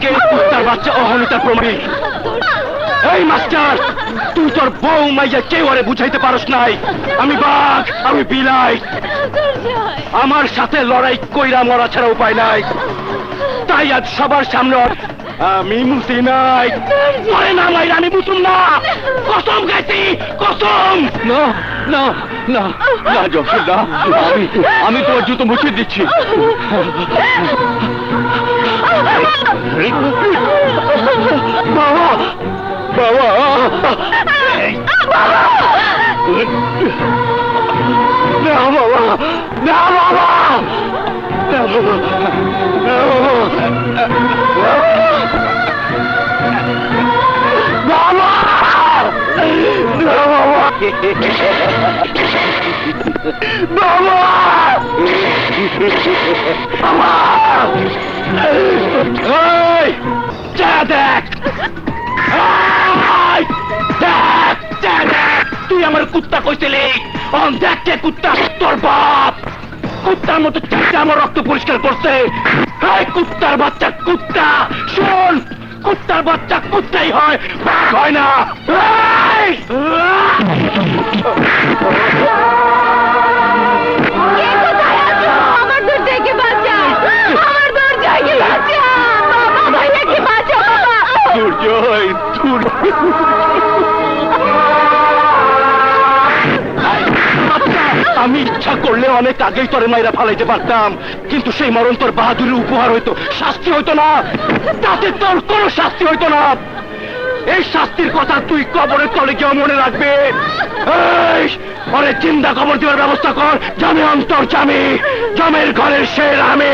কে কুত্তার বাচ্চা অহমিতার প্রমাণিক? এই মাস্টার, তুই তোর বউ মাইয়া কেউ আরে বুঝাইতে পারস নাই। আমি বাঘ, আমি বিলাই, আমার সাথে লড়াই কইরা মরা ছাড়া উপায় নাই। তাই আজ সবার সামনে আমি মুসি নাই, করে না মাইরা আমি মুসুম না। কসম খাইছি, কসম। না না না না জমশেদ না, আমি তোর জুতো মুছে দিচ্ছি। বাবা বাবা না বাবা, না বাবা, না বাবা, তুই আমার কুত্তা কইছিলি, দেখ কে কুত্তা, তোর বাপ। কুত্তার মতো চাইতে আমার রক্ত পরিষ্কার করছে। কুত্তার বাচ্চা কুত্তা, শোন, কুত্তার বাচ্চা কুত্তাই হয়, বাঘ হয় না। আমার দরজাকে বাঁচা, আমার দরজাকে বাঁচা, বাবা ভাইয়াকে বাঁচা, বাবা। দুর্জয়, আমি ইচ্ছা করলে অনেক আগেই তোরে মাইরা ফালাইতে পারতাম, কিন্তু সেই মরণ তোর বাহাদুরের উপহার হইতো, শাস্তি হইতো না। তাতে তোর কোনো শাস্তি হইতো না। এই শাস্তির কথা তুই কবরের তলে কেউ মনে রাখবে। পরে চিন্তা কবর দেওয়ার ব্যবস্থা কর। জামে অন্তর জামি, জামের ঘরের শের আমি।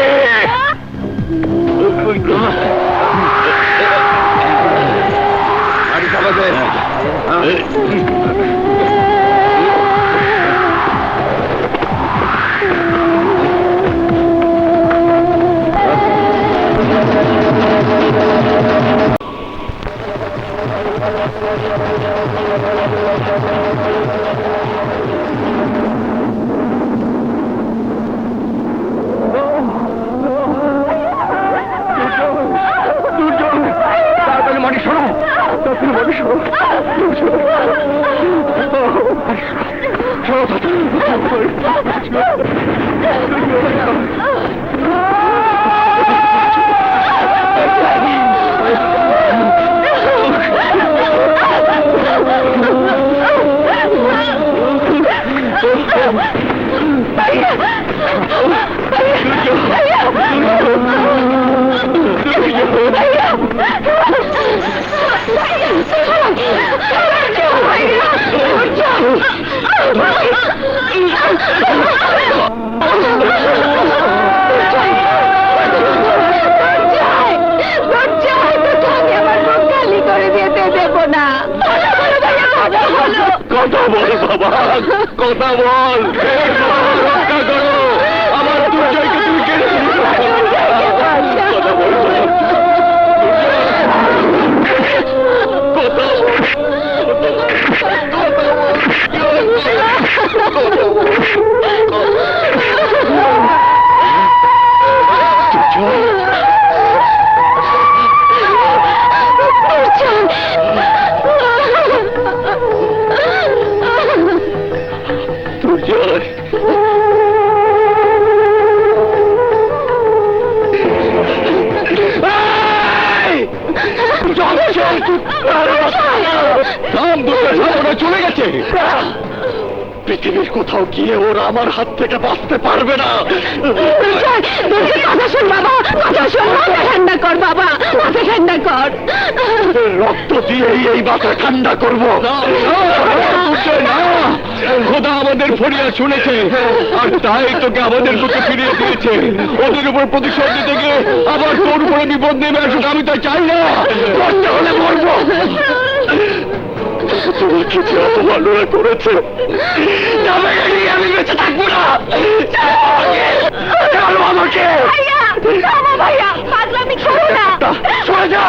কথা বল বাবা, কথা বল, রক্ষা করো আমার দুর্জয়কে। তুমি কেড়ে কথা বল, চলে গেছে। পৃথিবীর কোথাও গিয়ে ওরা আমার হাত থেকে বাঁচতে পারবে না। কথা শোন বাবা, কথা শোন, মাথা ঠান্ডা কর বাবা, মাথা ঠান্ডা কর। রক্ত দিয়েই এই মাথা ঠান্ডা করবো। খোদা আমাদের ফরিয়াদ শুনেছে, আর তাই তোকে আমাদের বুকে ফিরিয়ে দিয়েছে। ওদের উপর প্রতিশোধ দিতে গিয়ে আবার তোর উপরে বিপদ নেমে আসুক, আমি তা চাই না। করতে হলে মরবো। তোমার কিছু অপমাননা করেছে, আমি বেঁচে থাকবো না। আমাকে ভাইয়া, পাগলামি করো না, সরে যা।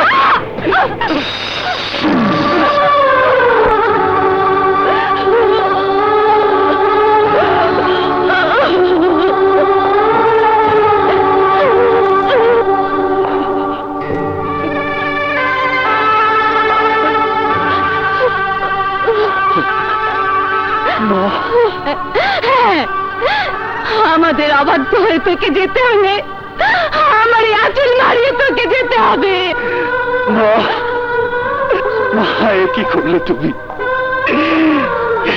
আমাদের অবাধ্য হয়ে তোকে যেতে হবে, আমার এই আঁচল মারিয়ে তোকে যেতে হবে। মা, মা, এ কি করলে তুমি?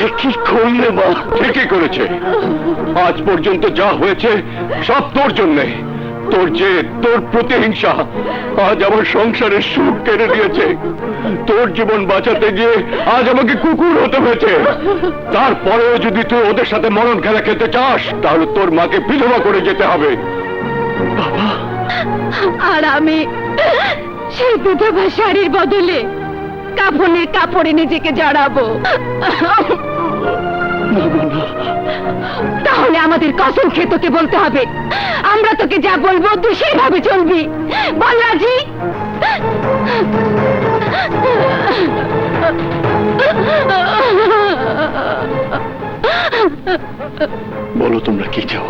এ কি করলে মা? ঠিকই করেছে। আজ পর্যন্ত যা হয়েছে সব তোর জন্যে। তোর জেদ, তোর প্রতিহিংসা আজ আমার সংসারের সুখ কেড়ে নিয়েছে। তোর জীবন বাঁচাতে গিয়ে আজ আমাকে কুকুর হতে হয়েছে। তারপরেও যদি তুই ওদের সাথে মরণ খেলা খেলতে চাস, তাহলে তোর মাকে বিধবা করে যেতে হবে। বাবা, আর আমি সেই বিধবা শাড়ির বদলে কাফনের কাপড়ে নিজেকে জড়াবো। তাহলে আমাদের কসম খেয়ে তোকে বলতে হবে, আমরা তোকে যা বলবো তুই সেইভাবে চলবি। বল রাজি? বলো তোমরা কি চাও?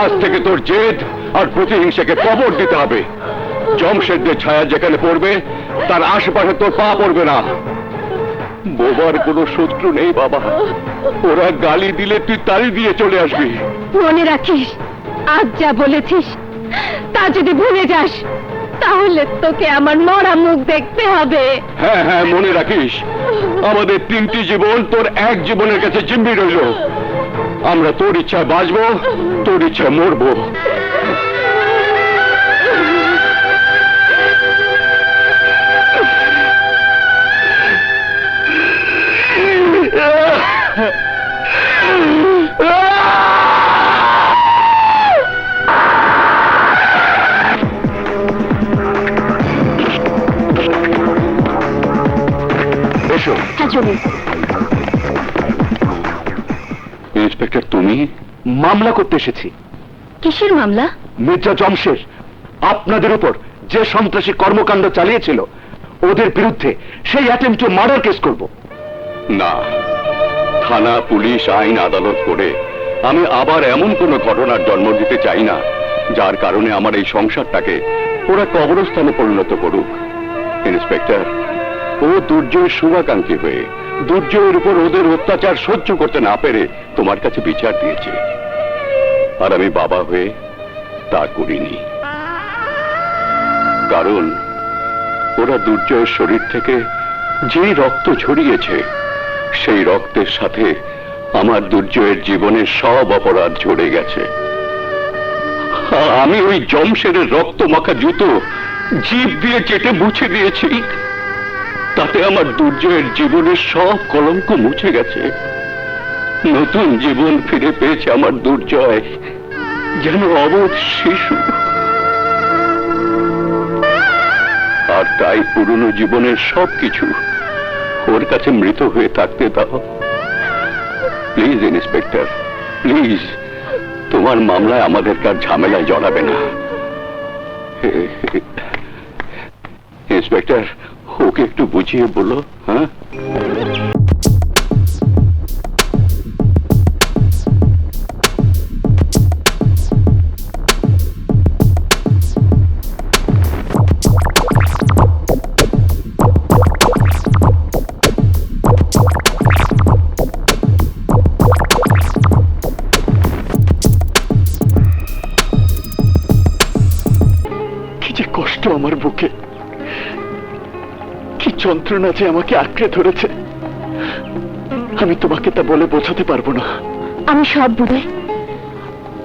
আজ থেকে তোর জেদ আর প্রতিহিংসাকে কবর দিতে হবে। জমশেদদের ছায়া যেখানে পড়বে তার আশেপাশে তোর পা পড়বে না। বোবার কোনো শত্রু নেই বাবা, ওরা গালি দিলে তুই তালি দিয়ে চলে আসবি। মনে রাখিস, আজ যা বলেছিস তা যদি ভুলে যাস তাহলে তোকে আমার মরা মুখ দেখতে হবে। হ্যাঁ হ্যাঁ, মনে রাখিস, আমাদের 3টি জীবন তোর এক জীবনের কাছে জিম্মি রইল। আমরা তোর ইচ্ছায় বাঁচবো, তোর ইচ্ছায় মরবো। এসো। হ্যাঁ চলুন। ইন্সপেক্টর, তুমি? মামলা করতে এসেছি। কিসের মামলা? মির্জা জমশেদ আপনাদের উপর যে সন্ত্রাসী কর্মকাণ্ড চালিয়েছিল ওদের বিরুদ্ধে সেই অ্যাটেম্পট টু মার্ডার কেস করব। না, থানা, পুলিশ, আইন, আদালত করে আমি আবার এমন কোনো ঘটনার জন্ম দিতে চাই না যার কারণে আমার এই সংসারটাকে ওরা কবরস্থানে পরিণত করুক। ইন্সপেক্টর, ও দুর্জয়ের শুভাকাঙ্ক্ষী হয়ে দুর্জয়ের উপর ওদের অত্যাচার সহ্য করতে না পেরে তোমার কাছে বিচার দিয়েছে, আর আমি বাবা হয়ে তা করিনি। কারণ ওরা দুর্জয়ের শরীর থেকে যে রক্ত ঝরিয়েছে সেই রক্তের সাথে আমার দুর্জয়ের জীবনের সব অপরাধ ঝরে গেছে। আমি ওই জমশেদের রক্ত মাখা জুতো জিভ দিয়ে চেটে মুছে দিয়েছি, তাতে আমার দুর্জয়ের জীবনের সব কলঙ্ক মুছে গেছে। নতুন জীবন ফিরে পেয়েছে আমার দুর্জয়, যেন অবোধ শিশু। আর তাই পুরনো জীবনের সবকিছু ওর কাছে মৃত হয়ে থাকতে দাও। প্লিজ ইন্সপেক্টর, প্লিজ, তোমার মামলায় আমাদের কার ঝামেলায় জড়াবে না। ইন্সপেক্টর, ওকে একটু বুঝিয়ে বলো। হ্যাঁ, কষ্ট আমার বুকে, কি যন্ত্রণা যে আমাকে আঁকড়ে ধরেছে, আমি তোমাকে তা বলে বোঝাতে পারবো না। আমি সব বুঝে,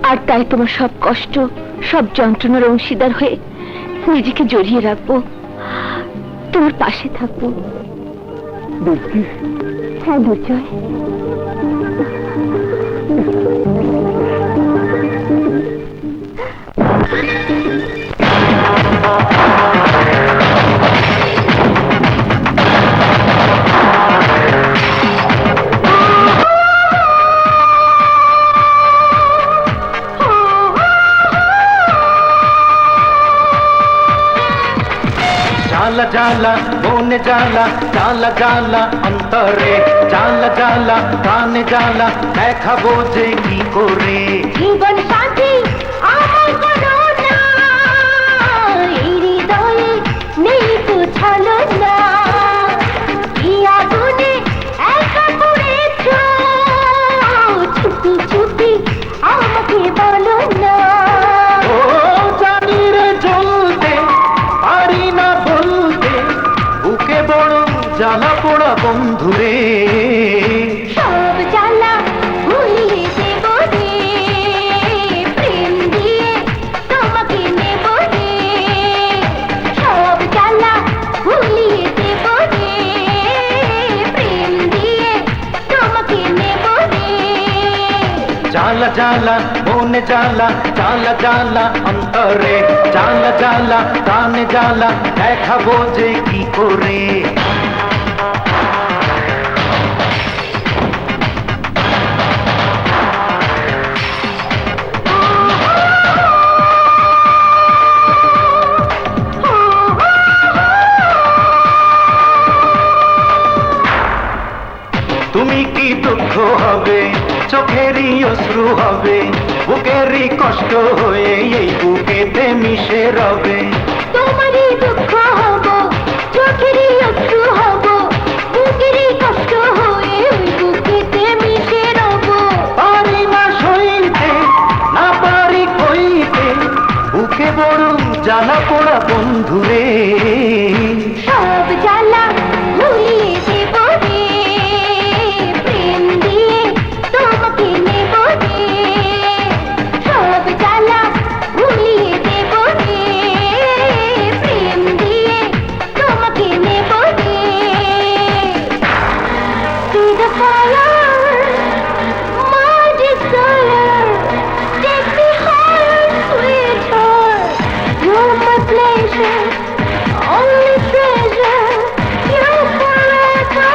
আর তাই তোমার সব কষ্ট, সব যন্ত্রণার অংশীদার হয়ে নিজেকে জড়িয়ে রাখবো, তোমার পাশে থাকবো। হ্যাঁ দুর্জয়, জালা জালা মনে জালা, জালা জালা অন্তরে, জালা জালা কানে জালা, দেখাবো যে কি করে। জীবন সাথী আমার কোনো নাই, হৃদয়ে নেই তো ছলনা, কি আগুনে একা পড়েছ, চুপি চুপি আমাকে বন্ধুরে সব জ্বালা ভুলিয়ে দেব রে, প্রেম দিয়ে তোমাকে নেব রে। সব জ্বালা ভুলিয়ে দেব রে, প্রেম দিয়ে তোমাকে নেব রে। জ্বালা জ্বালা মনে জ্বালা, জ্বালা জ্বালা অন্তরে, জ্বালা জ্বালা প্রাণে জ্বালা, দেখাবো যে কি করে। তুমি কি দুঃখ হবে, চোখেরই অশ্রু হবে, বুকেরই কষ্ট হয়ে এই বুকেতে মিশে রবে। তোমারই দুঃখ হব, চোখেরই অশ্রু হব, বুকেরই কষ্ট হয়ে ওই বুকেতে মিশে রব। পারি না সইতে, না পারি কইতে, বুকে বড় জ্বালা পোড়া বন্ধুরে। সব জ্বালা ভুলিয়ে দেব রে, প্রেম দিয়ে তোমাকে নেব রে। সব জ্বালা ভুলিয়ে দেব রে, প্রেম দিয়ে তোমাকে নেব রে। See the fire, my desire, take me higher, sweetheart. You're my pleasure, only treasure, you're forever.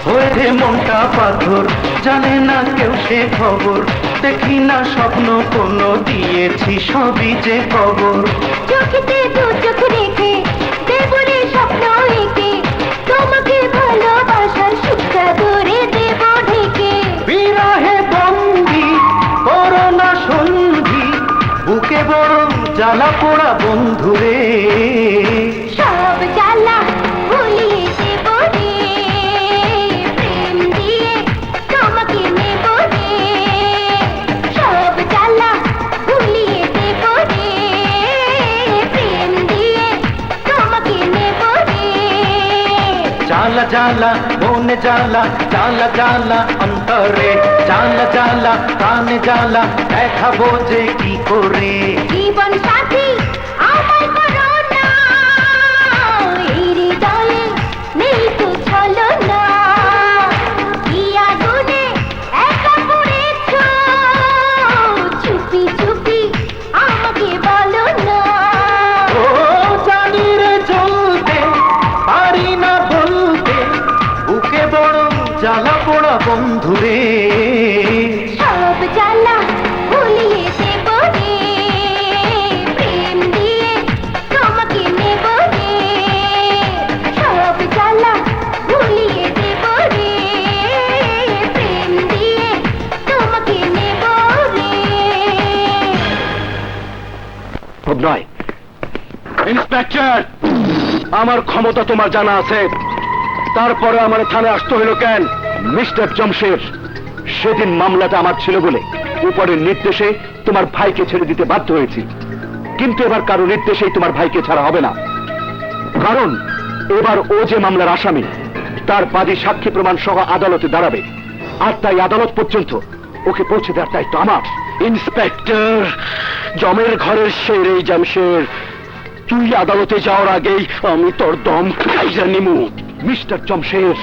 হয়ে মনটা পাথর, জানে না কেউ সে খবর, দেখি না স্বপ্ন কোনো, দিয়েছি সবই যে খবর। চোখেতে দু চোখ রেখে দেব রে স্বপ্ন এঁকে, তোমাকে ভালোবাসার সুখটা ধরে দেব ঢেকে। বিরহে বন্দি করোনা সন্ধি, বুকে বড় জ্বালা পোড়া বন্ধুরে। সব জ্বালা ভুলিয়ে দেব রে, প্রেম দিয়ে তোমাকে নেব রে। সব জ্বালা ভুলিয়ে দেব রে, প্রেম দিয়ে তোমাকে নেব রে। জ্বালা জ্বালা মনে জ্বালা, জ্বালা জ্বালা অন্তরে, জ্বালা জ্বালা প্রাণে জ্বালা, দেখাবো যে কি করে। জীবন সাথী আমায় করো না, এই হৃদয়ে নেই তো ছলনা। কি আগুনে একা পড়েছ, চুপি চুপি আমাকে বলো না। ও জানি রে চলতে, পারি না বলতে, বুকে বড় জ্বালা পোড়া বন্ধুরে। সব জ্বালা ভুলিয়ে দেব রে, প্রেম দিয়ে তোমাকে নেব রে। সব জ্বালা ভুলিয়ে দেব রে, প্রেম দিয়ে তোমাকে নেব রে। নয় ইন্সপেক্টর, আমার ক্ষমতা তোমার জানা আছে, তারপরে আমার থানায় আসতে হইল কেন? মিস্টার জমশের, সেদিন মামলাটা আমার ছিল বলে উপরের নির্দেশে তোমার ভাইকে ছেড়ে দিতে বাধ্য হয়েছি, কিন্তু এবার কারো নির্দেশেই তোমার ভাইকে ছাড়া হবে না। কারণ এবার ও যে মামলার আসামি, তার বাদী সাক্ষী প্রমাণ সহ আদালতে দাঁড়াবে, আর তাই আদালত পর্যন্ত ওকে পৌঁছে দেওয়ার দায়িত্ব আমার। ইন্সপেক্টর, জমের ঘরের শের এই জামশের, তুই আদালতে যাওয়ার আগেই আমি তোর দম খাইয়া নিমু। মিস্টার জমশের,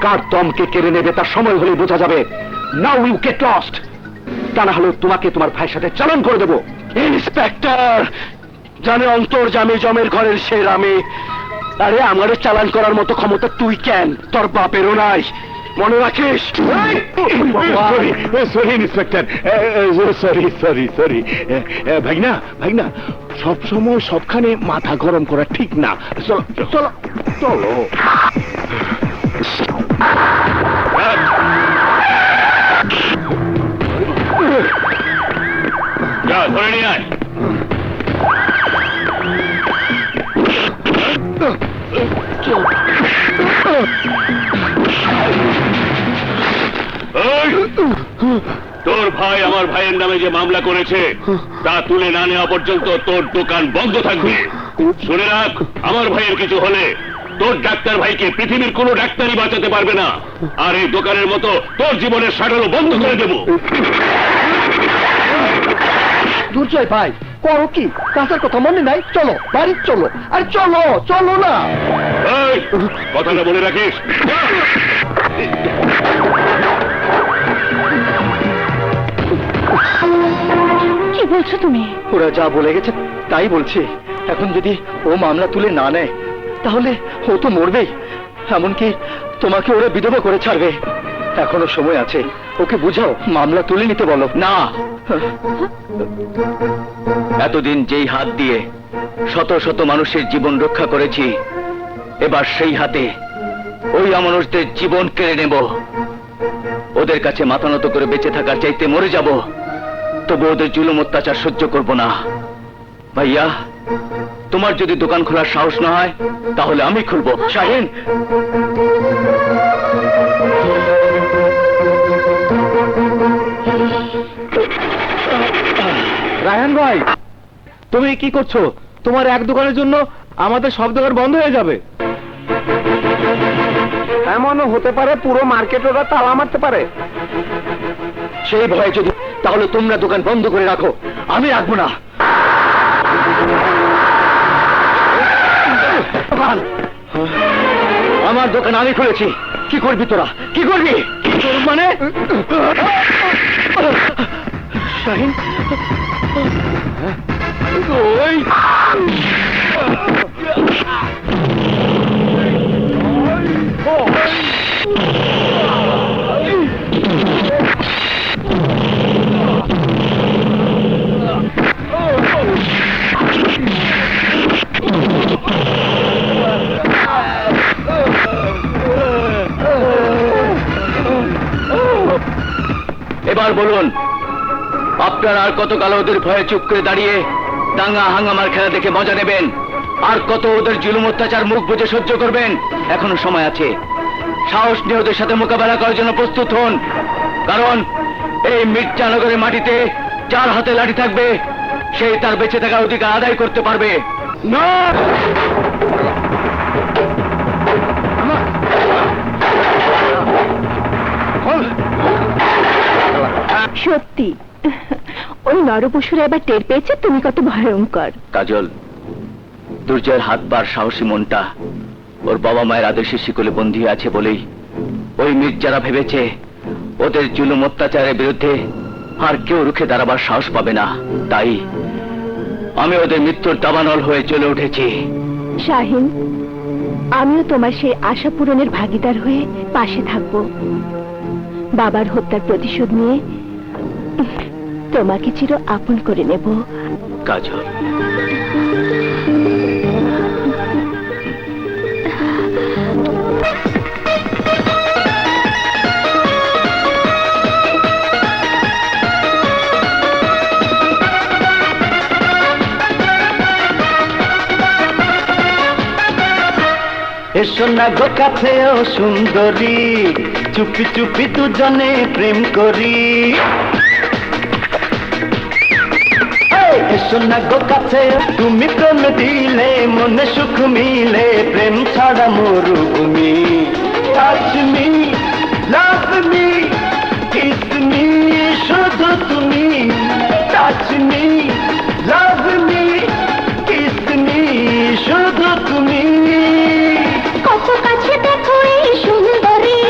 কার দমকে কেড়ে নেবে তার সময় হলে বোঝা যাবে। নাও ইউ গেট লস্ট, তা না হলে তোমাকে তোমার ভাইয়ের সাথে চালান করে দেবো। ইন্সপেক্টর, জানে অন্তর জামি জমের ঘরের শের আমি, আরে আমারে চালান করার মতো ক্ষমতা তুই কেন, তোর বাপেরও নাই, মনে রাখিস। Sorry inspector, sorry sorry sorry. ভাগনা ভাগনা, সব সময় সবখানে মাথা গরম করা ঠিক না। চলো চলো চলো। যা ধরে নিয়ে আয়। তোর ভাই আমার ভাইয়ের নামে যে মামলা করেছে তা তুলে না নেওয়া পর্যন্ত তোর দোকান বন্ধ থাকবে। শুনে রাখ, আমার ভাইয়ের কিছু হলে তোর ডাক্তার ভাইকে পৃথিবীর কোনো ডাক্তারই বাঁচাতে পারবে না। আর এই দোকানের মতো তোর জীবনের শাটারও বন্ধ করে দেব। দুর্জয় ভাই করো কি? কাছের কথা মনে নাই? চলো বাড়ি চলো, আর চলো চলো না। এই, কথাটা বলে রাখিস। কি বলছো তুমি? ওরা যা বলে গেছে তাই বলছি। এখন যদি ও মামলা তুলে না নেয় তাহলে ও তো মরবেই, এমনকি তোমাকে ওরা বিধবা করে ছাড়বে। এখনো সময় আছে, ওকে বুঝাও, মামলা তুলে নিতে বলো। না, এতদিন যেই হাত দিয়ে শত শত মানুষের জীবন রক্ষা করেছি, এবার সেই হাতে ওই অমানুষদের জীবন কেড়ে নেব। ওদের কাছে মাথা নত করে বেঁচে থাকার চাইতে মরে যাব, তবু ওদের জুলুম অত্যাচার সহ্য করব না। ভাইয়া, তোমার যদি দোকান খোলার সাহস না হয় তাহলে আমি খুলবো। শাহিন, রায়হান ভাই, তুমি কি করছো? তোমার এক দোকানের জন্য আমাদের সব দোকান বন্ধ হয়ে যাবে। এমনও হতে পারে পুরো মার্কেট ওরা তালা মারতে পারে। সেই ভয়ে যদি, তাহলে তোমরা দোকান বন্ধ করে রাখো, আমি রাখবো না। আমার দোকান আমি খুলেছি, কি করবি তোরা? কি করবি? মানে শাহিন, ওই এবার বলুন, আপনারা আর কত কাল ওদের ভয়ে চুপ করে দাঁড়িয়ে দাঙ্গা হাঙ্গামার খেলা দেখে মজা নেবেন? আর কত ওদের জুলুম অত্যাচার মুখ বুজে সহ্য করবেন? এখনো সময় আছে, সাহস নিয়ে ওদের সাথে মোকাবেলা করার জন্য প্রস্তুত হন। কারণ এই মির্জানগরের মাটিতে যার হাতে লাঠি থাকবে সেই তার বেঁচে থাকার অধিকার আদায় করতে পারবে না। সত্যি ওই নরপশুরা এবার টের পেয়েছে তুমি কত ভয়ঙ্কর। কাজল, দুর্জয়ের হাত পার সাহসী মনটা ওর বাবা মায়ের আদেশে শিকলে বন্দী আছে বলেই ওই মির্জারা ভেবেছে ওদের জুলুম অত্যাচারের বিরুদ্ধে আর কেউ রুখে দাঁড়াবার সাহস পাবে না। তাই আমি ওদের মৃত্যুর দাবানল হয়ে চলে উঠেছি। শাহিন, আমিও তোমার সেই আশা পূরণের ভাগিদার হয়ে পাশে থাকবো। বাবার হত্যার প্রতিশোধ নিয়ে তোমাকে চির আপন করে নেব। কাজল, এসো না গো কাছে ও সুন্দরী, চুপি চুপি দুজনে প্রেম করি। এসো না গো কাছে, তুমি প্রেম দিলে মনে সুখ মিলে, প্রেম ছাড়া মরুভূমি। Touch me, love me, kiss me, শুধু তুমি। Touch me, love me, kiss me, শুধু তুমি। কত কাছে দেখো এই সুন্দরী,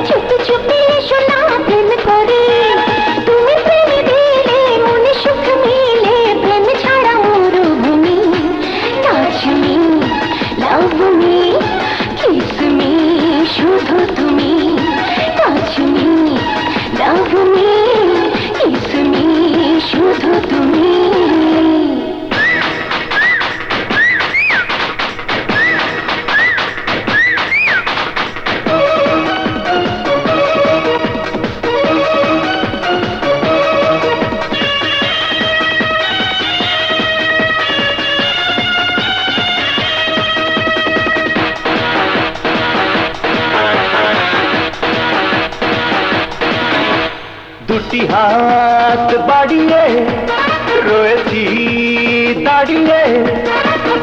চুপি চুপি এসো না প্রেম করে। তুমি প্রেম দিলে মনে সুখ মিলে, প্রেম ছাড়া মরুভূমি। Touch me, love me, kiss me, শুধু তুমি। Touch me, love me, kiss me, শুধু তুমি। দুটি হাত বাড়িয়ে রয়েছি দাঁড়িয়ে,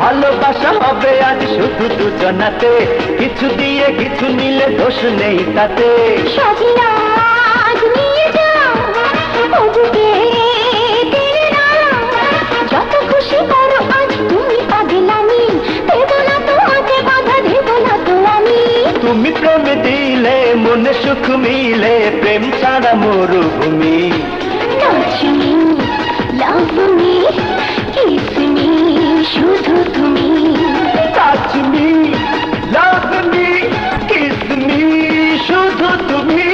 ভালোবাসা হবে আজ শুধু দুজনাতে, কিছু দিয়ে কিছু নিলে দোষ নেই তাতে। সবই আজ নিয়ে যাও, ওদিকে তেরে নাও। যত খুশি করো আজ তুমি পাগলামি, দেব না তোমাকে বাধা, দেব না তো আমি। তুমি প্রেম দিলে মনে সুখ মিলে, প্রেম ছাড়া মরুভূমি। Touch me, love me, kiss me, শুধু তুমি। Touch me, love me, kiss me, শুধু তুমি।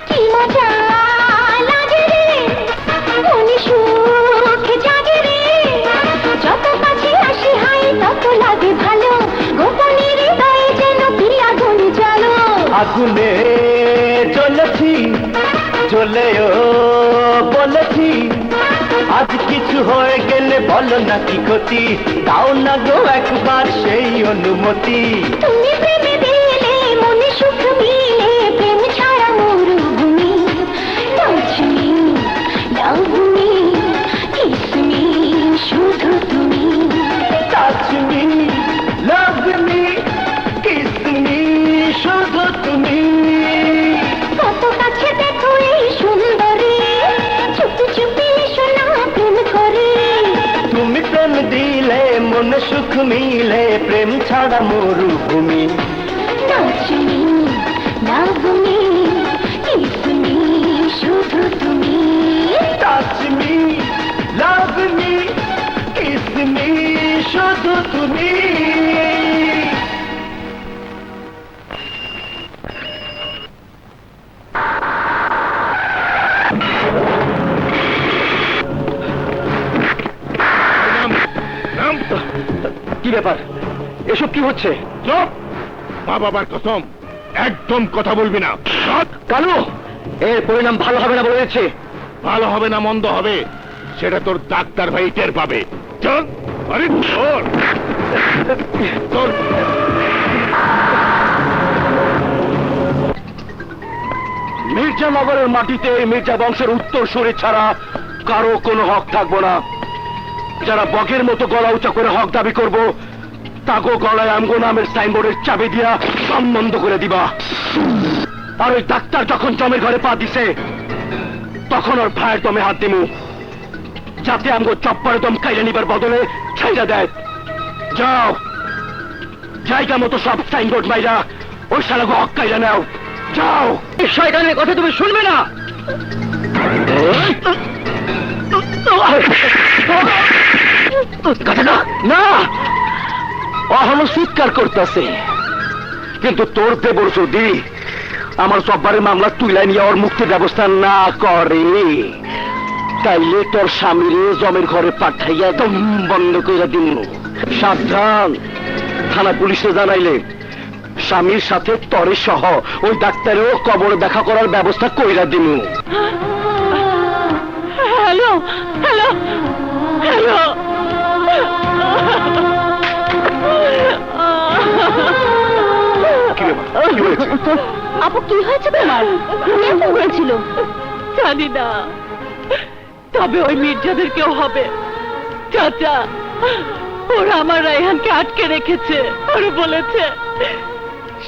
কি মজা লাগে রে, মনে সুখ জাগে রে। যত কাছে আসি হাই তত লাগে ভালো, গোপনে হৃদয়ে যেন কি আগুন জ্বালো। আগুনে জ্বলেছি, জ্বলেও বলেছি, আজ কিছু হয়ে গেলে বলো না কি ক্ষতি, দাও না গো একবার সেই অনুমতি। তুমি প্রেমে দিলে মনে সুখ মিলে, প্রেম ছাড়া মরুভূমি। Touch me, love me, kiss me, শুধু তুমি। Touch me, love me, kiss me, শুধু তুমি। কত কাছে দেখো এই সুন্দরী, চুপি চুপি শোনা প্রেম করে। তুমি প্রেম দিলে মনে সুখ মিলে, প্রেম ছাড়া মরুভূমি। Touch me, love me, kiss me, শুধু তুমি। Touch me, love me, kiss me, শুধু তুমি। কি ব্যাপার, এসব কি হচ্ছে? চুপ! মা বাবার কসম, একদম কথা বলবি না। কালু, এর পরিণাম ভালো হবে না বলেছে। ভালো হবে না মন্দ হবে সেটা তোর ডাক্তার ভাই টের পাবে। চল! আরে তোর তোর মির্জানগরের মাটিতে মির্জা বংশের উত্তরসূরি ছাড়া কারো কোনো হক থাকবো না। যারা বগের মতো গলা উঁচা করে হক দাবি করব, তাগো গলায় আমগো নামের সাইনবোর্ডের চাবি দিয়া দম বন্ধ করে দিবা। আর ওই ডাক্তার যখন জমের ঘরে পা দিছে, তখন ওর ভাইয়ের দমে হাত দিমু, যাতে আমগো চপ্পরে দম কাইরা নিবার বদলে ছাইরা দেয়। যাও, জায়গা মতো সব সাইনবোর্ড মাইরা ওই শালাগো হক কাইরা নাও। যাও! এই শয়তানের কথা তুমি শুনবে না। না, অহনো চিৎকার করতেছে, কিন্তু তোর দেবর যদি আমার সব্বারের মামলা তুইলা নিয়ে ওর মুক্তির ব্যবস্থা না করে, তাইলে তোর স্বামীরে জমের ঘরে পাঠাইয়া দম বন্ধ করে দিন। সাবধান, থানা পুলিশে জানাইলে স্বামীর সাথে তরে সহ ওই ডাক্তারেও কবর দেখা করার ব্যবস্থা কইরা দিন। Hello, hello, hello. কি ব্যাপার? কি হয়েছে? আপু, কি হয়েছে তোমার? কে ফোন করেছিল? জানি না, তবে ওই মির্জাদের কেউ হবে। চাচা, ওরা আমার রায়হানকে আটকে রেখেছে। ওরা বলেছে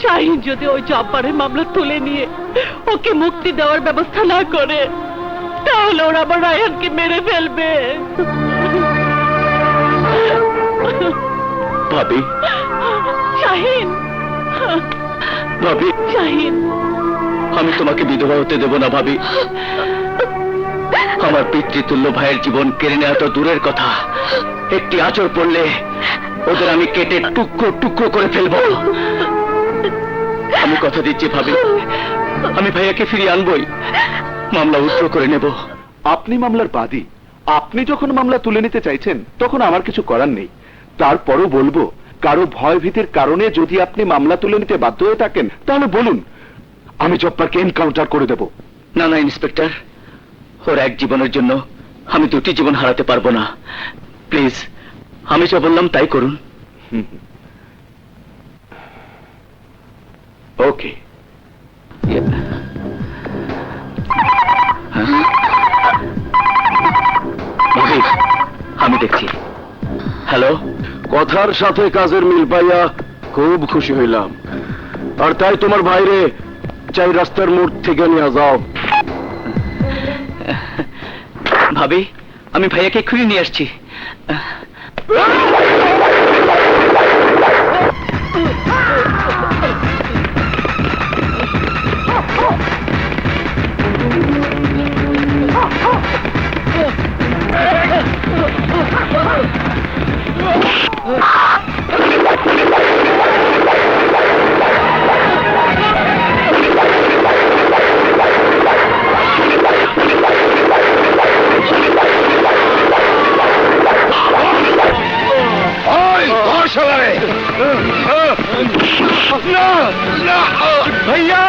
শাহিন যদি ওই জব্বারের মামলা তুলে নিয়ে ওকে মুক্তি দেওয়ার ব্যবস্থা না করে, তাহলে ওরা আমার রায়হানকে মেরে ফেলবে। ভাবি, শাহিন, ভাবি, শাহিন, আমি তোমাকে বিধবা হতে দেব না ভাবি। আমার পিতৃতুল্য ভাইয়ের জীবন কেড়ে নেওয়া তো দূরের কথা, একটি আঁচড় পড়লে ওদের আমি কেটে টুকরো টুকরো করে ফেলবো। আমি কথা দিচ্ছি ভাবি, আমি ভাইয়াকে ফিরিয়ে আনবই, মামলা উত্তর করে নেব। আপনি মামলার বাদী, আপনি যখন মামলা তুলে নিতে চাইছেন তখন আমার কিছু করার নেই। তারপরও বলবো, কারো ভয় ভীতির কারণে যদি আপনি মামলা তুলে নিতে বাধ্য হয়ে থাকেন তাহলে বলুন, আমি জব্বারকে এনকাউন্টার করে দেব। না না ইন্সপেক্টর, ওর এক জীবনের জন্য আমি দুটি জীবন হারাতে পারবো না। প্লিজ, আমি যা বললাম তাই করুন। ওকে। ভাবি, আমি দেখছি। হ্যালো। কথার সাথে কাজের মিল পাইয়া খুব খুশি হইলাম, আর তাই তোমার ভাইরে চাই রাস্তার মোড় থেকে নিয়ে যাও। ভাবি, আমি ভাইয়াকে এক্ষুনি নিয়ে আসছি। ভাইয়া!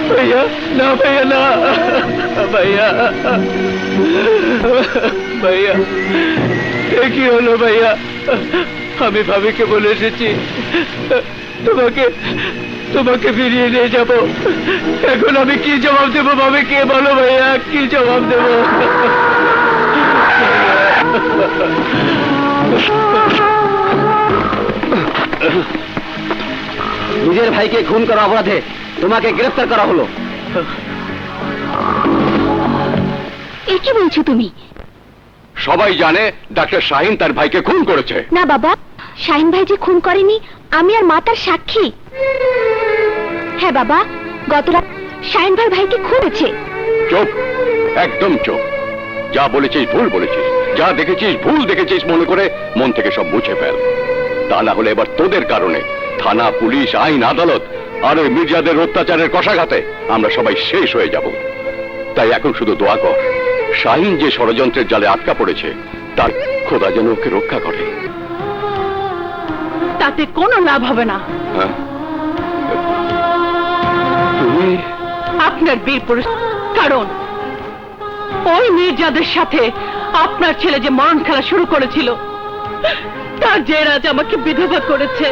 ভাইয়া, না ভাইয়া, না ভাইয়া, ভাইয়া, এ কি হলো ভাইয়া? আমি ভাবিকে বলে এসেছি তোমাকে তোমাকে ফিরিয়ে নিয়ে যাব। এখন আমি কি জবাব দেবো ভাবিকে? বলো ভাইয়া, কি জবাব দেব? নিজের ভাইকে খুন করা অপরাধে তোমাকে গ্রেফতার করা হলো। এ কি বলছো তুমি? সবাই জানে ডাক্তার শাহিন তার ভাইকে খুন করেছে। না বাবা, শাহিন ভাই যে খুন করেনি আমি আর মা তার সাক্ষী। হ্যাঁ বাবা, গত রাত শাহিন ভাইকে খুন হয়েছে। চুপ, একদম চুপ। যা বলেছিস ভুল বলেছিস, যা দেখেছিস ভুল দেখেছিস মনে করে মন থেকে সব মুছে ফেল। তা না হলে এবার তোদের কারণে থানা, পুলিশ, আইন, আদালত আর ওই মির্জাদের অত্যাচারের কষাঘাতে আমরা সবাই শেষ হয়ে যাব। তাই এখন শুধু দোয়া কর, শাহিন যে ষড়যন্ত্রের জালে আটকা পড়েছে তার খোদা যেন ওকে রক্ষা করে। তাতে কোনো লাভ হবে না। হ্যাঁ? তুমি আপনার বীর পুরুষ, কারণ ওই মির্জাদের সাথে আপনার ছেলে যে মরণ খেলা শুরু করেছিল তার জের আজ আমাকে বিধবা করেছে।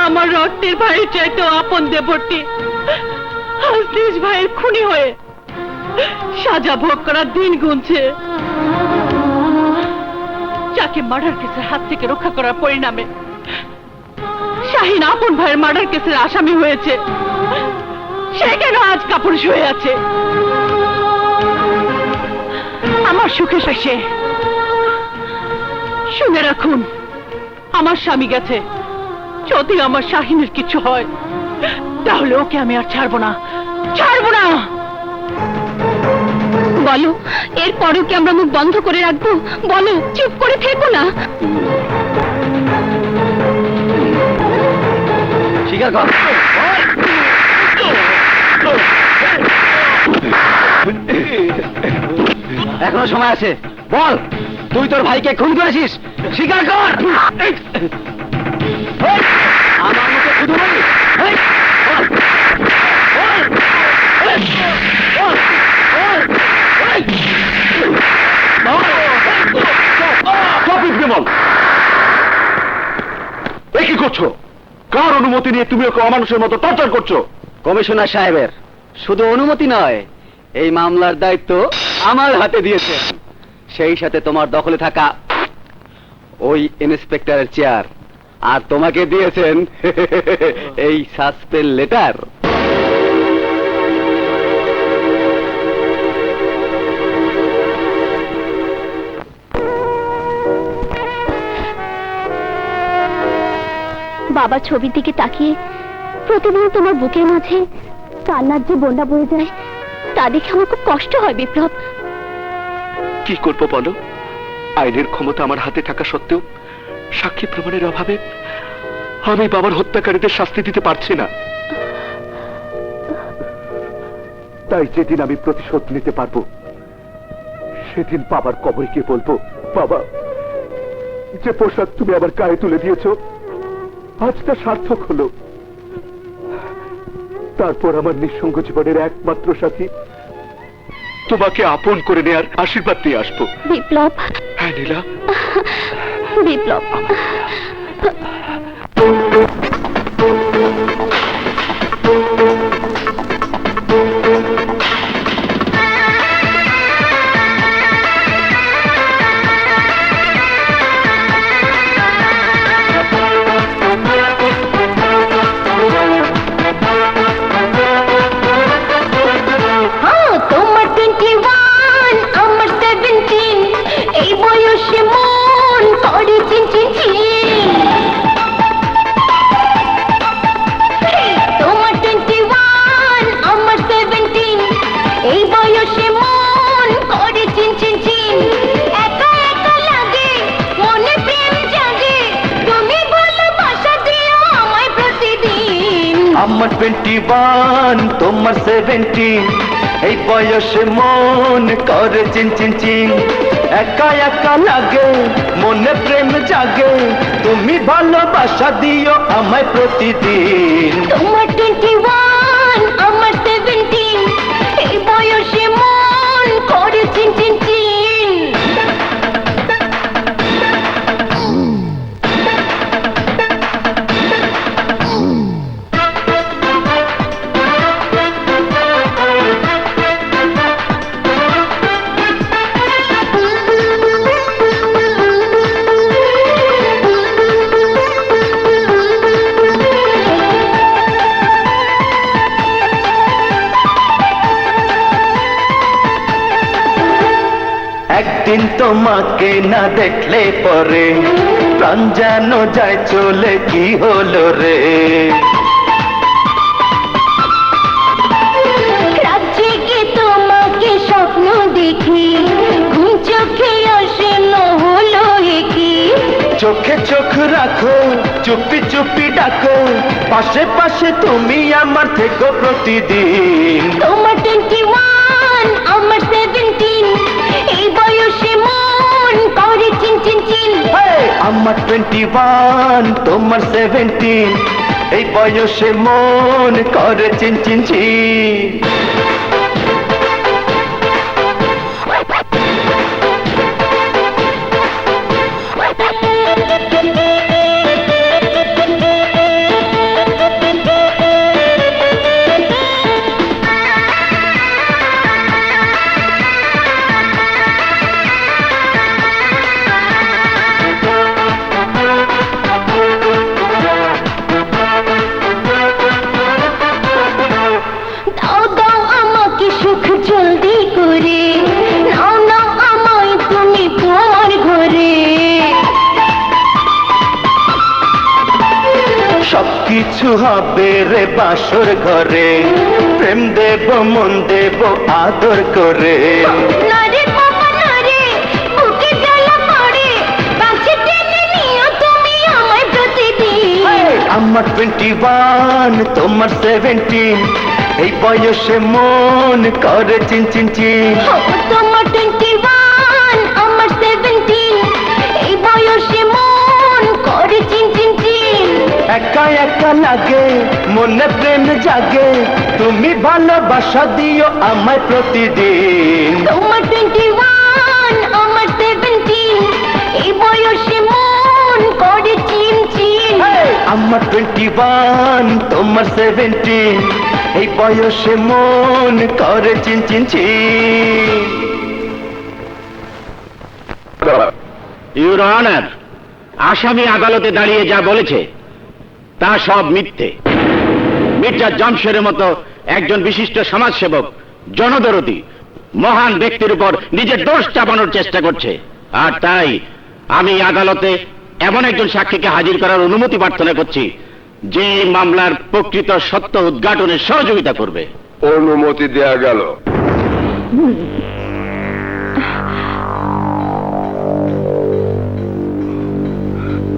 আমার রক্তের ভাই চাইতো আপন দেবর্তী আজ নিজ ভাইয়ের খুনি হয়ে সাজা ভোগ করার দিন গুনছে। যাকে মার্ডার কেসের হাত থেকে রক্ষা করার পরিণামে শাহিন আপন ভাইয়ের মার্ডার কেসের আসামি হয়েছে, সে কেন আজ কাপুরুষ হয়ে আছে? আমার সুখে শেষে শুনে রাখুন, আমার স্বামী গেছে। যদি আমার শাহিনের কিছু হয় তাহলে ওকে আমি আর ছাড়বো না, ছাড়বো না। বলো, এরপরেও কি আমরা মুখ বন্ধ করে রাখবো? বলো, চুপ করে থেকো না। স্বীকার কর। এখনো সময় আছে, বল তুই তোর ভাইকে খুন করেছিস, স্বীকার কর। আমার মুখে শুধু বলিস। বল, বল, বল, বল, বল, বল। এ কি করছো? কার অনুমতি নিয়ে তুমি ওকে অমানুষের মতো টর্চার করছো? কমিশনার সাহেবের শুধু অনুমতি নয়, এই মামলার দায়িত্ব আমার হাতে দিয়েছেন। সেই সাথে তোমার দখলে থাকা ওই ইন্সপেক্টরের চেয়ার, আর তোমাকে দিয়েছেন এই সাসপেন্ড লেটার। বাবার ছবির দিকে তাকিয়ে প্রতিদিন তোমার বুকের মাঝে কান্নার যে বন্যা বয়ে যায় তা দেখে আমার খুব কষ্ট হয় বিপ্লব। কি করবো বলো, আইনের ক্ষমতা আমার হাতে থাকা সত্ত্বেও সাক্ষী প্রমাণের অভাবে আমি বাবার হত্যাকারীদের শাস্তি দিতে পারছি না। তাই যেদিন আমি প্রতিশোধ নিতে পারবো সেদিন বাবার কবরে গিয়ে বলবো, বাবা, যে পোশাক তুমি আমার গায়ে তুলে দিয়েছো আজ তা সার্থক হলো। তারপর আমার নিঃসঙ্গ জীবনের একমাত্র সাথী তোমাকে আপন করে নেয়ার আশীর্বাদ দিয়ে আসবো। বিপ্লব, হ্যাঁ নীলা, বিপ্লব, তোমার 21 আমার 17 এই বয়সে মন করে চিন চিন চিন। তোমার 21 আমার 17 এই বয়সে মন করে চিন চিন চিন। একা একা লাগে মনে প্রেম জাগে তুমি ভালোবাসা দিও আমায় প্রতিদিন। আমার 21 তোমার 17 এই বয়সে মন করে চিন চিন চিন। একা একা লাগে মনে প্রেম জাগে তুমি ভালোবাসা দিও আমায় প্রতিদিন। তোমার 21 আমার 17 এই বয়সে মন করে চিন চিন চিন। একদিন তোমাকে না দেখলে পরে প্রাণ যেন যায় চলে, কি হলো রে? রাত জেগে তোমাকে স্বপ্ন দেখি ঘুম চোখে আসে না হলো কি। চোখে চোখ রাখো চুপি চুপি ডাকো পাশে পাশে তুমি আমার থেকো প্রতিদিন। তোমার 21 আমার 17 এই বয়সে মন করে চিন চিন চিন। আমার 21 তোমার 17 এই বয়সে মন করে চিন চিন চিন। দাও দাও আমাকে সুখ জলদি করে, নাও নাও আমায় তুমি তোমার ঘরে। সবকিছু হবে রে বাসর ঘরে, প্রেম দেব মন দেব আদর করে। নারে বাবা নারে বুকে জ্বালা পড়ে বাঁচে টেনে নিও তুমি আমায় প্রতিদিন। আমার 21 তোমার 17 এই বয়সে মন করে চিন চিন চিন। তোমার 21 আমার 17 এই বয়সে মন করে চিন চিন চিন। একা একা লাগে মনে প্রেম জাগে তুমি ভালোবাসা দিও আমায় প্রতিদিন। তোমার 21 আমার 17 এই বয়সে মন করে চিন চিন। আমার 21 তোমার 17 এই বয়সে মন করে চিন চিন চিন। ইউর অনার, আসামি আদালতে দাঁড়িয়ে যা বলেছে তা সব মিথ্যে। মির্জা জামশেরের মতো একজন বিশিষ্ট সমাজসেবক, জনদরদী, মহান ব্যক্তির উপর নিজের দোষ চাপানোর চেষ্টা করছে। আর তাই আমি আদালতে এমন একজন সাক্ষীকে হাজির করার অনুমতি প্রার্থনা করছি যে মামলার প্রকৃত সত্য উদ্ঘাটনে সহযোগিতা করবে। অনুমতি দেয়া গেল।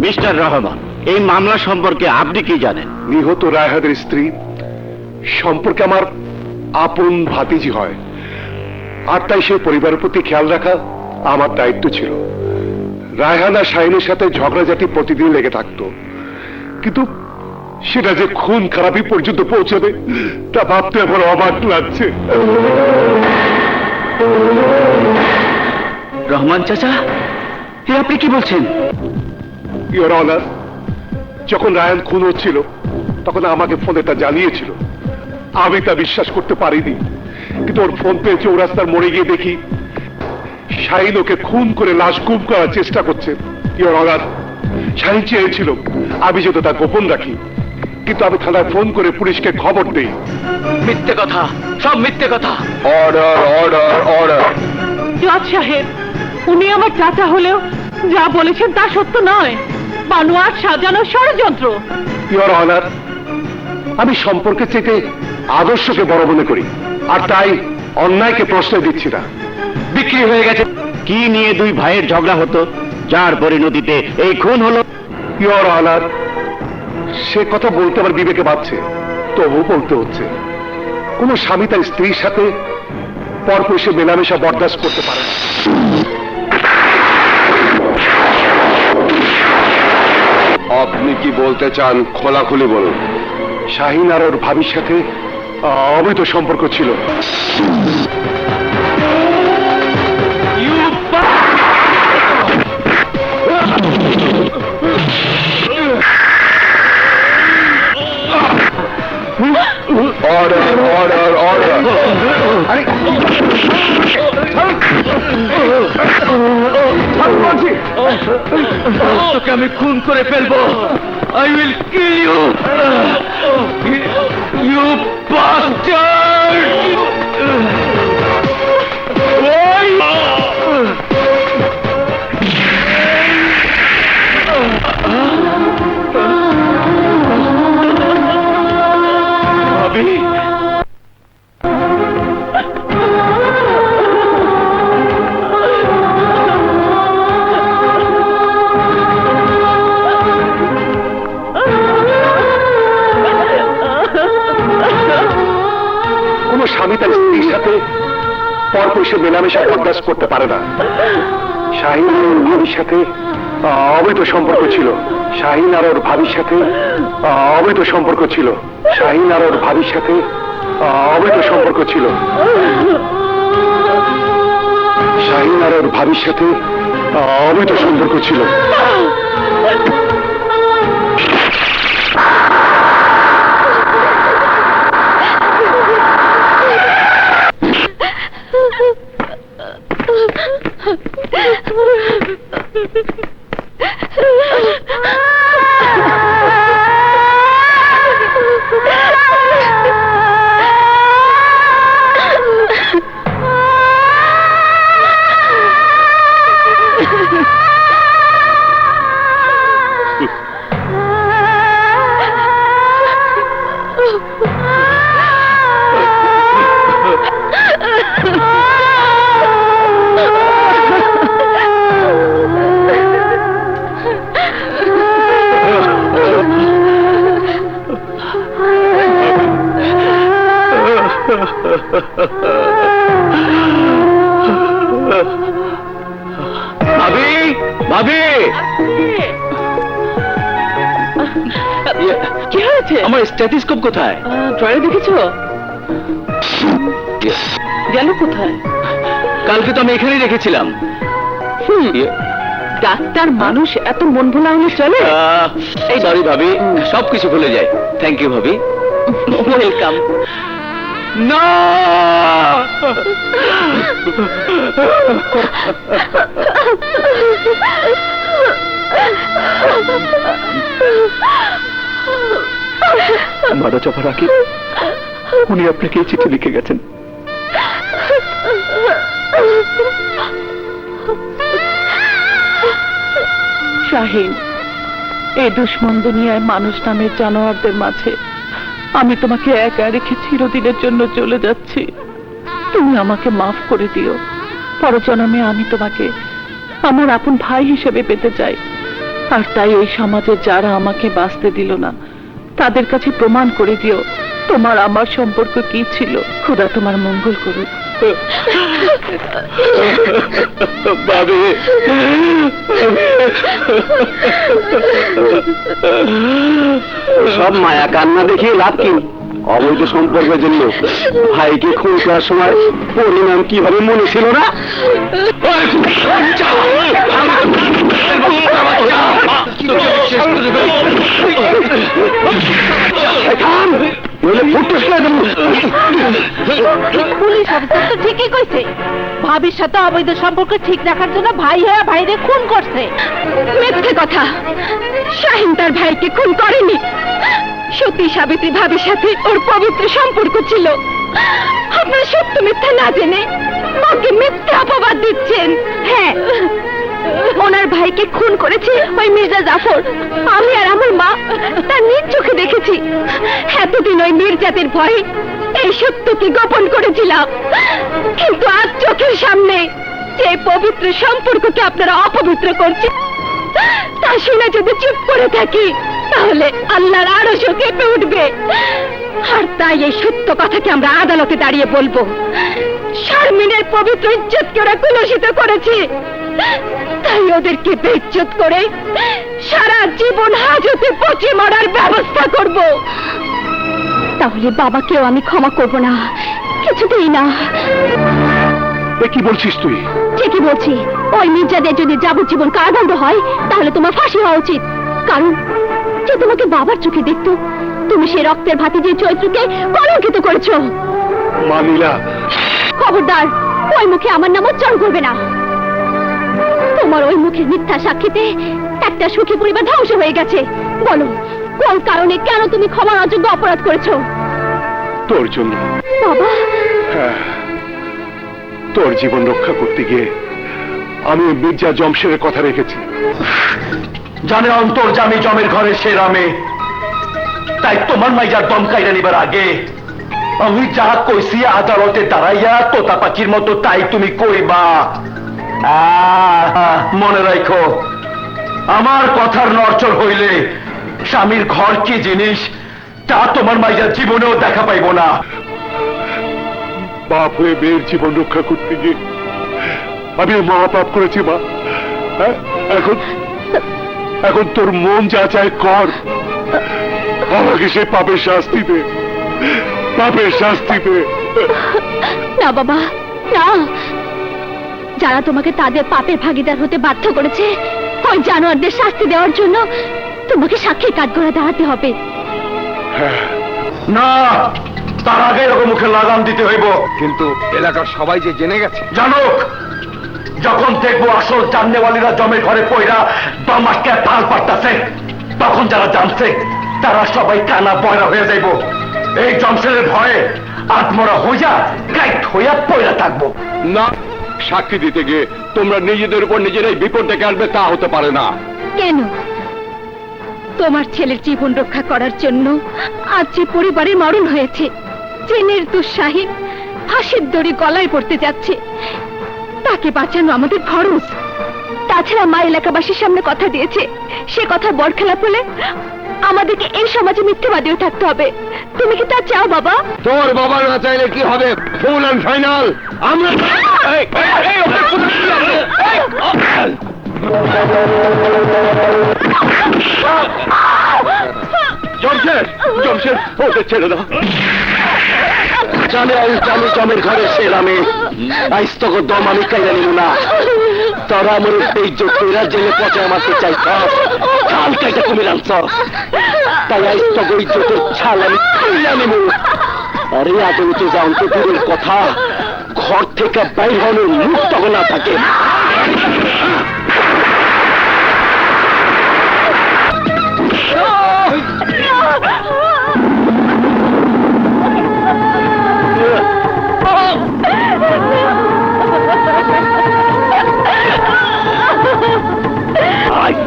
মিস্টার রহমান, এই মামলা সম্পর্কে আপনি কি জানেন? নিহত রায়হানের স্ত্রী সম্পর্কে আমার আপন ভাতিজি হয়, আর তাই সে পরিবারের প্রতি খেয়াল রাখা আমার দায়িত্ব ছিল। রায়হান আর শাহিনের সাথে ঝগড়াঝাটি প্রতিদিন লেগে থাকতো, কিন্তু সেটা যে খুন খারাপি পর্যন্ত পৌঁছাবে তা ভাবতে আমার অবাক লাগছে। রহমান চাচা, এ আপনি কি বলছেন? ইওর অনার, যখন রায়হান খুন হচ্ছিল তখন আমাকে ফোনে তা জানিয়েছিল। আমি তা বিশ্বাস করতে পারিনি, কিন্তু ওর ফোন পেয়ে চৌরাস্তার মোড়ে গিয়ে দেখি শাহিন ওকে খুন করে লাশ গুম করার চেষ্টা করছে। ইওর অনার, শাহিন চেয়েছিল আমি যদি তা গোপন রাখি, কিন্তু আমি থানায় ফোন করে পুলিশকে খবর দেই। মিথ্যে কথা, সব মিথ্যে কথা। Order, order, order. জজ সাহেব, উনি আমার চাচা হলেও যা বলেছেন তা সত্য নয়, বানোয়াট সাজানো ষড়যন্ত্র। ইওর অনার, আমি সম্পর্কে চেয়ে আদর্শকে বড় মনে করি, আর তাই অন্যায়কে প্রশ্রয় দিচ্ছি না। বিক্রি হয়ে গেছে। কি নিয়ে দুই ভাইয়ের ঝগড়া হতো, যার পরিণতিতে এই খুন হলো? ইওর অনার, সে কথা বলতে আমার বিবেকে বাজছে, তবু বলতে হচ্ছে। কোন স্বামী তার স্ত্রীর সাথে পরপর সে মেলামেশা বরদাস্ত করতে পারে না। আপনি কি বলতে চান খোলাখুলি বলুন। শাহিন আর ওর ভাবির সাথে অবৈধ সম্পর্ক ছিল। Order, order, order. তোকে আমি খুন করে ফেলবো। I will kill you, you bastard. ভাবি, কোন স্বামী তার স্ত্রীর সাথে পরপর সে মেলামেশা বরদাস্ত করতে পারে না। শাহিন আর ওর ভাবির সাথে অবৈধ সম্পর্ক ছিল। শাহিন আর ওর ভাবির সাথে অবৈধ সম্পর্ক ছিল। শাহিন আর ওর ভাবির সাথে অবৈধ সম্পর্ক ছিল। শাহিন আর ওর ভাবির সাথে অবৈধ সম্পর্ক ছিল। ভাবি, ভাবি, কি হয়েছে? আমার স্ট্যাথিস্কোপ কোথায়? ড্রয়ারে দেখেছো? গেল কোথায়? কালকে তো আমি এখানেই রেখেছিলাম। ডাক্তার মানুষ এত মন ভোলা হলে চলে? সরি ভাবি, সবকিছু ভুলে যায়। থ্যাংক ইউ ভাবি। ওয়েলকাম। না, মারা যাবার আগে উনি আপনাকে এই চিঠি লিখে গেছেন। শাহিন, এই দুশ্মন দুনিয়ায় মানুষ নামের জানোয়ারদের মাঝে আমি তোমাকে একা রেখে চিরদিনের জন্য চলে যাচ্ছি। তুমি আমাকে মাফ করে দিও। পরজন্মে আমি তোমাকে আমার আপন ভাই হিসেবে পেতে চাই। আর তাই এই সমাজে যারা আমাকে বাঁচতে দিল না, তাদের কাছে প্রমাণ করে দিও তোমার আমার সম্পর্ক কি ছিল। খোদা তোমার মঙ্গল করুক। ভাবি, সব মায়া কান্না দেখিয়ে লাভ কি? অবৈধ সম্পর্কের জন্য ভাইকে খুন করার সময় পরিণাম কি হবে মনে ছিল না? পুলিশ অফিসার তো ঠিকই কইছে, ভাবির সাথে অবৈধ সম্পর্ক ঠিক রাখার জন্য ভাই হয়ে ভাইরে খুন করছে। মিথ্যে কথা, শাহিন তার ভাইকে খুন করেনি। সতী সাবিত্রী ভাবির সাথে ওর পবিত্র সম্পর্ক ছিল। আপনারা সত্য মিথ্যা না জেনে মাকে মিথ্যে অপবাদ দিচ্ছেন। হ্যাঁ, ওনার ভাইকে খুন করেছে ওই মির্জা জাফর। আমি আর আমার মা তার নিজ চোখে দেখেছি। এতদিন ওই মির্জাদের ভয়ে এই সত্যকে গোপন করেছিলাম, কিন্তু আজ চোখের সামনে যে পবিত্র সম্পর্ককে আপনারা অপবিত্র করছেন, তা শুনে যদি চুপ করে থাকি তাহলে আল্লাহর আরশও কেঁপে উঠবে। আর তাই এই সত্য কথাকে আমরা আদালতে দাঁড়িয়ে বলবো। শারমিনের পবিত্র ইজ্জতকে ওরা কলুষিত করেছে, তাই ওদেরকে বেইজ্জত করে সারা জীবন হাজতে পচে মরার ব্যবস্থা করব। তাহলে বাবাকেও আমি ক্ষমা করব না, কিছুতেই না। কি বলছিস তুই? ঠিকই বলছি। ওই মির্জাদের যদি যাবজ্জীবন কারাদণ্ড হয় তাহলে তোমার ফাঁসি হওয়া উচিত। কারণ যে তোমাকে বাবার চোখে দেখত, তুমি সেই রক্তের ভাতিজির চরিত্রকে কলঙ্কিত করেছো। মানিলা, খবরদার ওই মুখে আমার নাম উচ্চারণ করবে না। তোমার ওই মুখের মিথ্যা সাক্ষীতে একটা সুখী পরিবার ধ্বংস হয়ে গেছে। বলো, কোন কারণে কেন তুমি ক্ষমার অযোগ্য অপরাধ করেছো? তোর জন্য। বাবা, হ্যাঁ, তোর জীবন রক্ষা করতে গিয়ে আমি মির্জা জমশেরের কথা রেখেছি। জানে অন্তর্জামী জমের ঘরে সেরা মেয়ে, তাই তোমার মাইজার দম কাইরা নিবার আগে আমি যা কইছি আদালতে দাঁড়াইয়া তোতা পাখির মতো তাই তুমি কইবা। মনে রাখো, আমার কথার নড়চড় হইলে স্বামীর ঘর কি জিনিস তা তোমার মাইজার জীবনেও দেখা পাইব না। বাপ হয়ে মেয়ের জীবন রক্ষা করতে গিয়ে আমি মহাপাপ করেছি মা। হ্যাঁ, এখন তোর মন যা চায় কর, আমাকে সে পাপের শাস্তি দে, পাপের শাস্তি দে। না বাবা, না। যারা তোমাকে তাদের পাপের ভাগীদার হতে বাধ্য করেছে, ওই জানোয়ারদের শাস্তি দেওয়ার জন্য তোমাকে সাক্ষীর কাঠগড়া দাঁড়াতে হবে। না, তার আগে এরকম মুখে লাগাম দিতে হইব। কিন্তু এলাকার সবাই যে জেনে গেছে। জানুক, যখন দেখবো আসল জাননেওয়ালিরা জমের ঘরে পয়রা দম আটকে তাল পারতাছে, তখন যারা জানছে তারা সবাই কানা বয়রা হয়ে যাইব। এই জমশেরের ভয়ে আত্মরা হইয়া গাইড হইয়া পয়রা থাকবো না, সাক্ষী দিতে গিয়ে তোমরা নিজেদের উপর নিজেরাই বিপদ ডেকে আনবে, তা হতে পারে না। কেন? তোমার ছেলের জীবন রক্ষা করার জন্য আজ যে পরিবারের মরণ হয়েছে, যে নির্দোষ শাহিদ ফাঁসির দড়ি গলায় পড়তে যাচ্ছে, তাকে বাঁচানো আমাদের ফরজ। তাছাড়া মা এলাকাবাসীর সামনে কথা দিয়েছে, সে কথা বরখেলাপ হলে আমাদেরকে এই সমাজে মিথ্যেবাদীও থাকতে হবে। তুমি কি তা চাও বাবা? তোর বাবা না চাইলে কি হবে? ফুল অ্যান্ড ফাইনাল আমরা। জমশেদ, জমশেদ, ওদের ছেড়ে দাও। জানে আমি জমের ঘরে সেরা মেয়ে, আইস তোকে দম আমি কাইরা নিব না। তারা আমার বেইজ্জত কইরা জেলে পচায় মারতে চাই, কাল কাইটা তুমি রাখছ, তাই আইস তোকে ইজ্জতের ছাল আমি কাইরা নিব। আরে আদৌ যাও তো দূরের কথা, ঘর থেকে বাইর হওয়ার মুখ তখন না থাকে।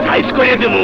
সাইজ করে দিয়ে দেবো।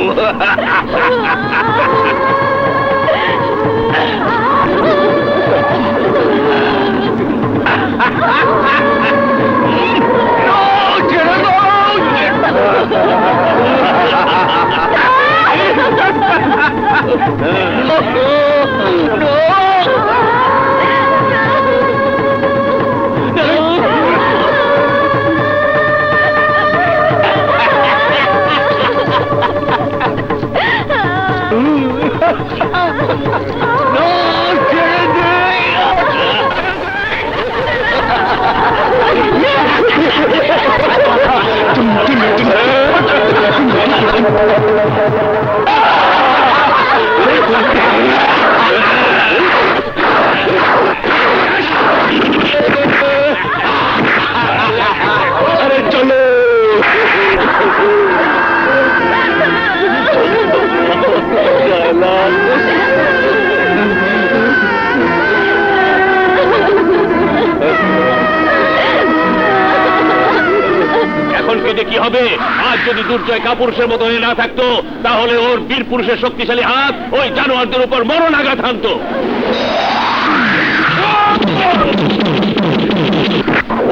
এখন কেটে কি হবে? আজ যদি দুর্জয় কাপুরুষের মতো হয়ে না থাকতো, তাহলে ওর বীর পুরুষের শক্তিশালী হাত ওই জানোয়ারদের উপর মরণ আঘাত হানতো।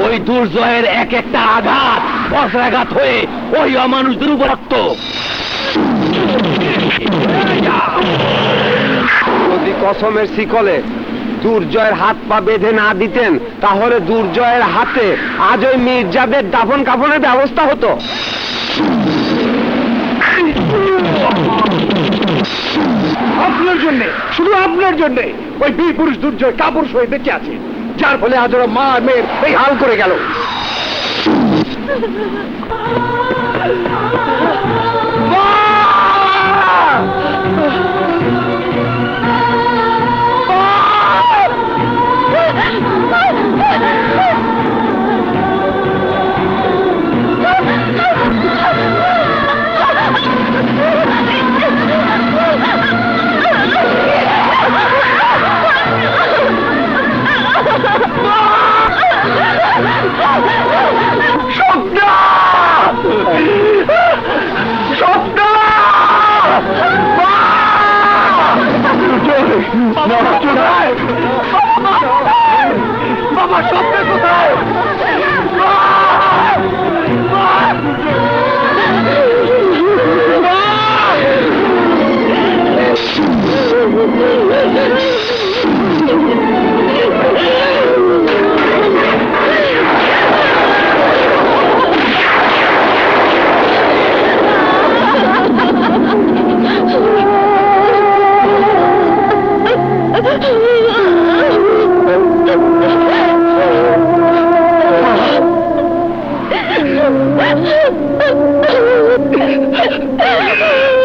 ওই দুর্জয়ের এক একটা আঘাত বজ্রাঘাত হয়ে ওই অমানুষদের উপর রাখত। যদি কসমের শিকলে দুর্জয়ের হাত পা বেঁধে না দিতেন, তাহলে দুর্জয়ের হাতে আজ ওই মির্জাদের দাফন কাফনের ব্যবস্থা হতো। আপনার জন্য, শুধু আপনার জন্য ওই বীর পুরুষ দুর্জয় কাপুরুষ হয়ে বেঁচে আছে, যার ফলে আজ ওরা মা মেয়ের এই হাল করে গেল। বাবা স্বপ্ন কোথায়? Oh,